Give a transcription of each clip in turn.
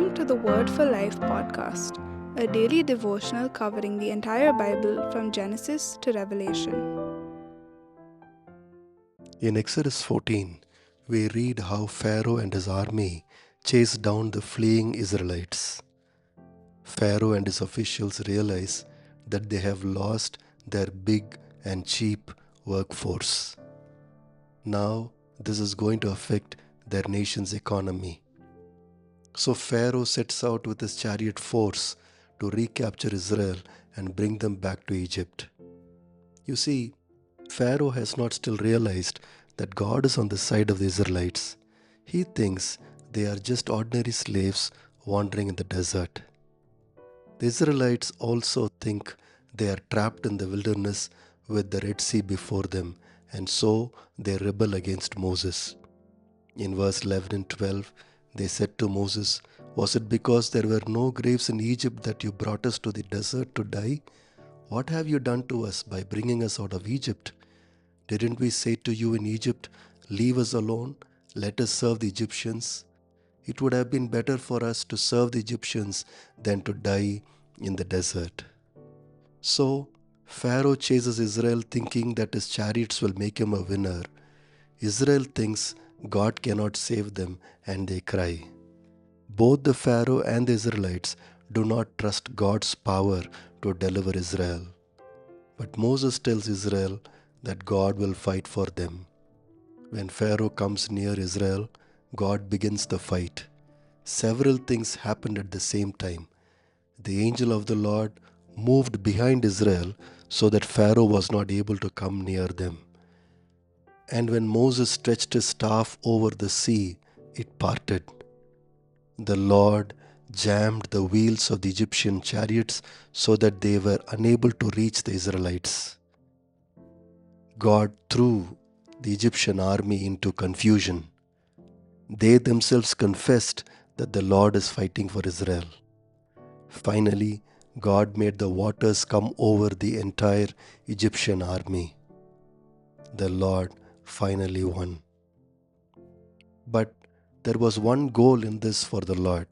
listening to the Word for Life podcast, a daily devotional covering the entire Bible from Genesis to Revelation. In Exodus 14, we read how Pharaoh and his army chased down the fleeing Israelites. Pharaoh and his officials realize that they have lost their big and cheap workforce. Now, this is going to affect their nation's economy. So Pharaoh sets out with his chariot force to recapture Israel and bring them back to Egypt. You see, Pharaoh has not still realized that God is on the side of the Israelites. He thinks they are just ordinary slaves wandering in the desert. The Israelites also think they are trapped in the wilderness with the Red Sea before them, and so they rebel against Moses. In verse 11 and 12, they said to Moses, "Was it because there were no graves in Egypt that you brought us to the desert to die? What have you done to us by bringing us out of Egypt? Didn't we say to you in Egypt, 'Leave us alone, let us serve the Egyptians'? It would have been better for us to serve the Egyptians than to die in the desert." So, Pharaoh chases Israel thinking that his chariots will make him a winner. Israel thinks God cannot save them and they cry. Both the Pharaoh and the Israelites do not trust God's power to deliver Israel. But Moses tells Israel that God will fight for them. When Pharaoh comes near Israel, God begins the fight. Several things happened at the same time. The angel of the Lord moved behind Israel so that Pharaoh was not able to come near them. And when Moses stretched his staff over the sea, it parted. The Lord jammed the wheels of the Egyptian chariots so that they were unable to reach the Israelites. God threw the Egyptian army into confusion. They themselves confessed that the Lord is fighting for Israel. Finally, God made the waters come over the entire Egyptian army. The Lord finally won. But there was one goal in this for the Lord.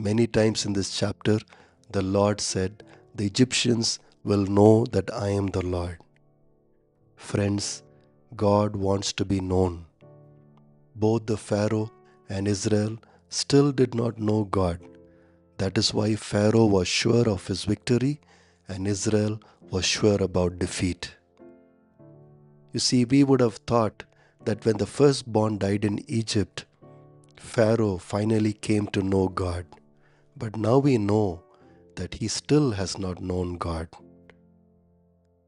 Many times in this chapter, the Lord said, "The Egyptians will know that I am the Lord." Friends, God wants to be known. Both the Pharaoh and Israel still did not know God. That is why Pharaoh was sure of his victory and Israel was sure about defeat. You see, we would have thought that when the firstborn died in Egypt, Pharaoh finally came to know God. But now we know that he still has not known God.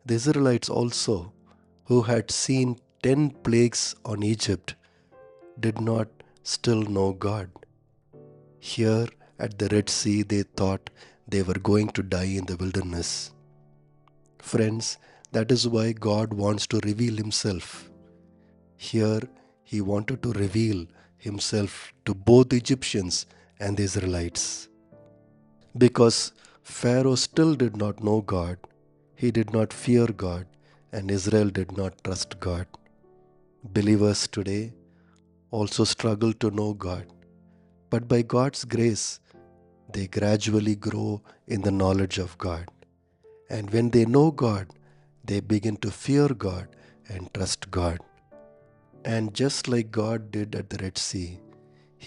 The Israelites also, who had seen 10 plagues on Egypt, did not still know God. Here at the Red Sea, they thought they were going to die in the wilderness. Friends, that is why God wants to reveal himself. Here, he wanted to reveal himself to both the Egyptians and the Israelites. Because Pharaoh still did not know God, he did not fear God, and Israel did not trust God. Believers today also struggle to know God, but by God's grace, they gradually grow in the knowledge of God. And when they know God, they begin to fear God and trust God. And just like God did at the Red Sea,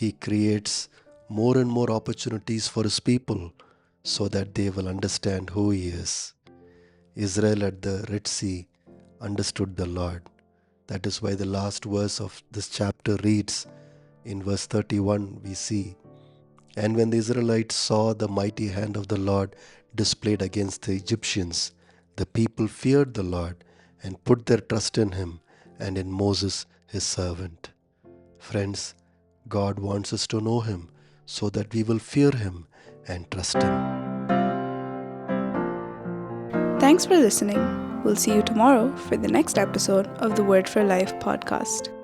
he creates more and more opportunities for his people so that they will understand who he is. Israel at the Red Sea understood the Lord. That is why the last verse of this chapter reads, in verse 31 we see, "And when the Israelites saw the mighty hand of the Lord displayed against the Egyptians, the people feared the Lord and put their trust in him and in Moses his servant." Friends, God wants us to know him so that we will fear him and trust him. Thanks for listening. We'll see you tomorrow for the next episode of the Word for Life podcast.